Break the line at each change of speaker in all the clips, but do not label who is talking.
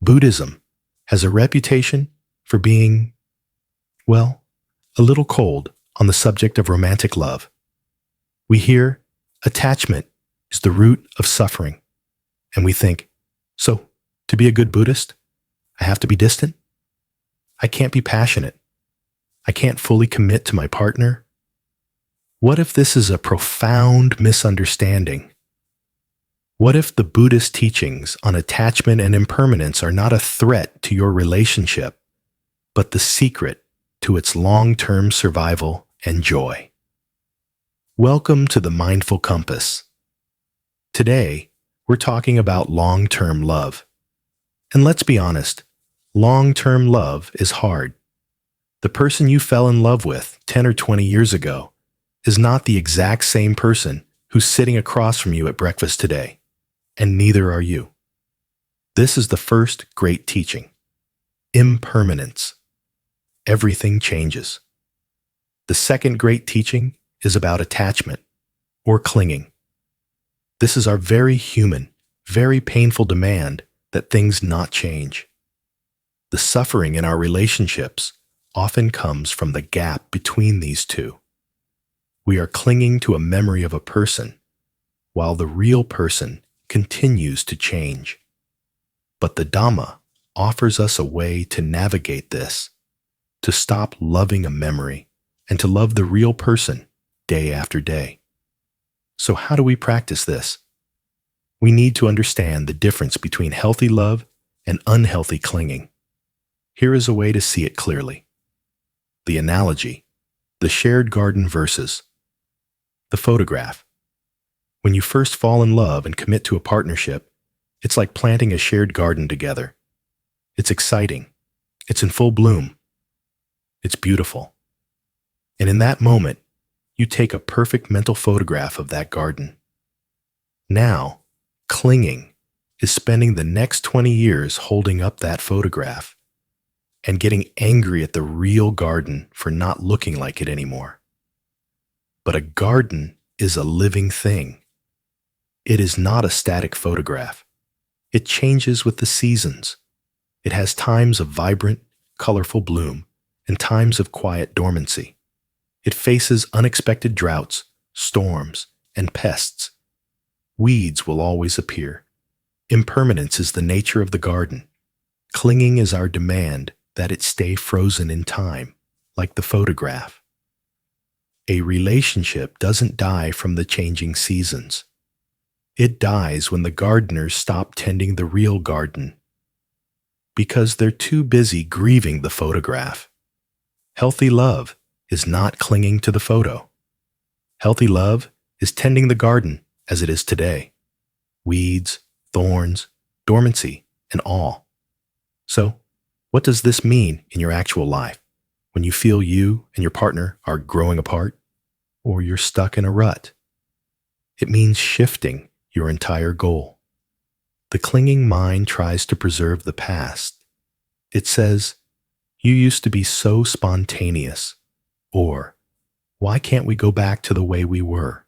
Buddhism has a reputation for being, well, a little cold on the subject of romantic love. We hear attachment is the root of suffering, and we think, so, to be a good Buddhist, I have to be distant? I can't be passionate. I can't fully commit to my partner. What if this is a profound misunderstanding? What if the Buddhist teachings on attachment and impermanence are not a threat to your relationship, but the secret to its long-term survival and joy? Welcome to the Mindful Compass. Today, we're talking about long-term love. And let's be honest, long-term love is hard. The person you fell in love with 10 or 20 years ago is not the exact same person who's sitting across from you at breakfast today, and neither are you. This is the first great teaching. Impermanence. Everything changes. The second great teaching is about attachment, or clinging. This is our very human, very painful demand that things not change. The suffering in our relationships often comes from the gap between these two. We are clinging to a memory of a person, while the real person continues to change. But the Dhamma offers us a way to navigate this, to stop loving a memory and to love the real person day after day. So how do we practice this? We need to understand the difference between healthy love and unhealthy clinging. Here is a way to see it clearly. The analogy, the shared garden versus the photograph. When you first fall in love and commit to a partnership, it's like planting a shared garden together. It's exciting. It's in full bloom. It's beautiful. And in that moment, you take a perfect mental photograph of that garden. Now, clinging is spending the next 20 years holding up that photograph and getting angry at the real garden for not looking like it anymore. But a garden is a living thing. It is not a static photograph. It changes with the seasons. It has times of vibrant, colorful bloom and times of quiet dormancy. It faces unexpected droughts, storms, and pests. Weeds will always appear. Impermanence is the nature of the garden. Clinging is our demand that it stay frozen in time, like the photograph. A relationship doesn't die from the changing seasons. It dies when the gardeners stop tending the real garden, because they're too busy grieving the photograph. Healthy love is not clinging to the photo. Healthy love is tending the garden as it is today. Weeds, thorns, dormancy, and all. So, what does this mean in your actual life when you feel you and your partner are growing apart or you're stuck in a rut? It means shifting your entire goal. The clinging mind tries to preserve the past. It says, "You used to be so spontaneous," or, "Why can't we go back to the way we were?"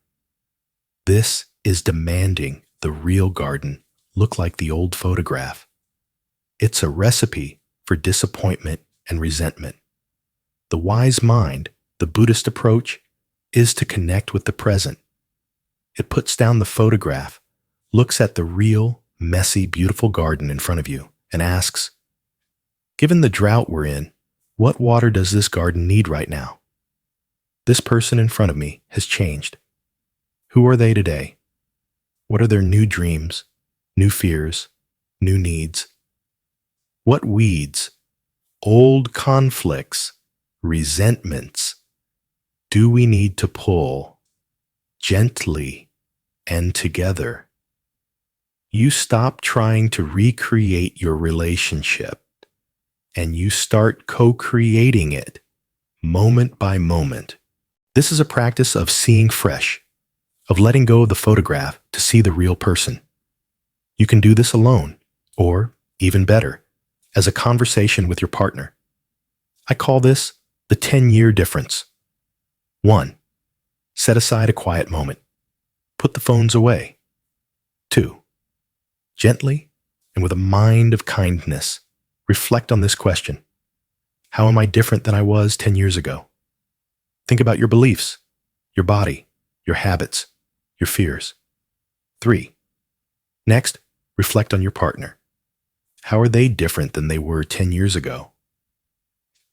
This is demanding the real garden look like the old photograph. It's a recipe for disappointment and resentment. The wise mind, the Buddhist approach, is to connect with the present. It puts down the photograph, looks at the real, messy, beautiful garden in front of you, and asks, "Given the drought we're in, what water does this garden need right now? This person in front of me has changed. Who are they today? What are their new dreams, new fears, new needs? What weeds, old conflicts, resentments do we need to pull gently and together?" You stop trying to recreate your relationship and you start co-creating it moment by moment. This is a practice of seeing fresh, of letting go of the photograph to see the real person. You can do this alone, or, even better, as a conversation with your partner. I call this the 10-year difference. 1. Set aside a quiet moment. Put the phones away. 2. Gently and with a mind of kindness, reflect on this question. How am I different than I was 10 years ago? Think about your beliefs, your body, your habits, your fears. 3. Next, reflect on your partner. How are they different than they were 10 years ago?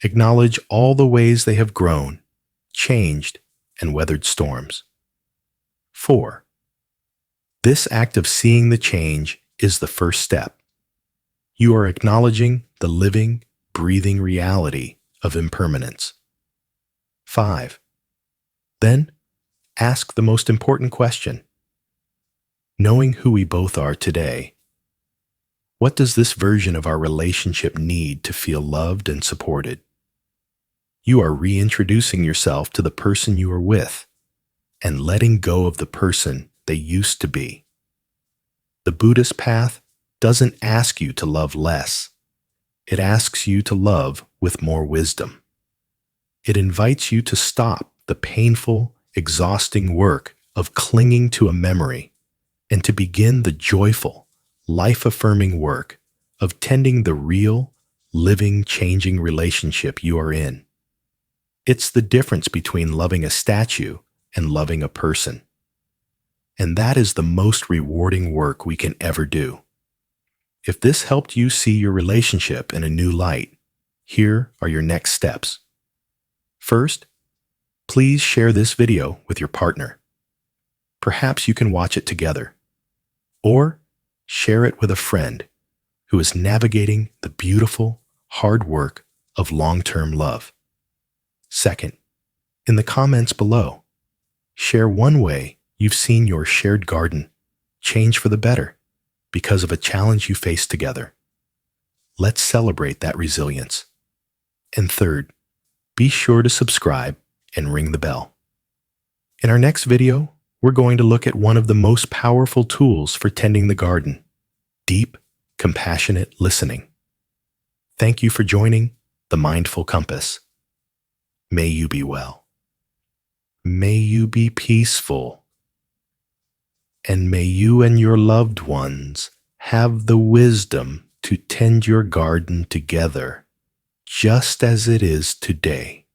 Acknowledge all the ways they have grown, changed, and weathered storms. 4. This act of seeing the change is the first step. You are acknowledging the living, breathing reality of impermanence. 5. Then, ask the most important question. Knowing who we both are today, what does this version of our relationship need to feel loved and supported? You are reintroducing yourself to the person you are with and letting go of the person they used to be. The Buddhist path doesn't ask you to love less. It asks you to love with more wisdom. It invites you to stop the painful, exhausting work of clinging to a memory and to begin the joyful, life-affirming work of tending the real, living, changing relationship you are in. It's the difference between loving a statue and loving a person. And that is the most rewarding work we can ever do. If this helped you see your relationship in a new light, here are your next steps. First, please share this video with your partner. Perhaps you can watch it together. Or share it with a friend who is navigating the beautiful, hard work of long-term love. Second, in the comments below, share one way you've seen your shared garden change for the better because of a challenge you faced together. Let's celebrate that resilience. And third, be sure to subscribe and ring the bell. In our next video, we're going to look at one of the most powerful tools for tending the garden: deep, compassionate listening. Thank you for joining the Mindful Compass. May you be well. May you be peaceful. And may you and your loved ones have the wisdom to tend your garden together, just as it is today.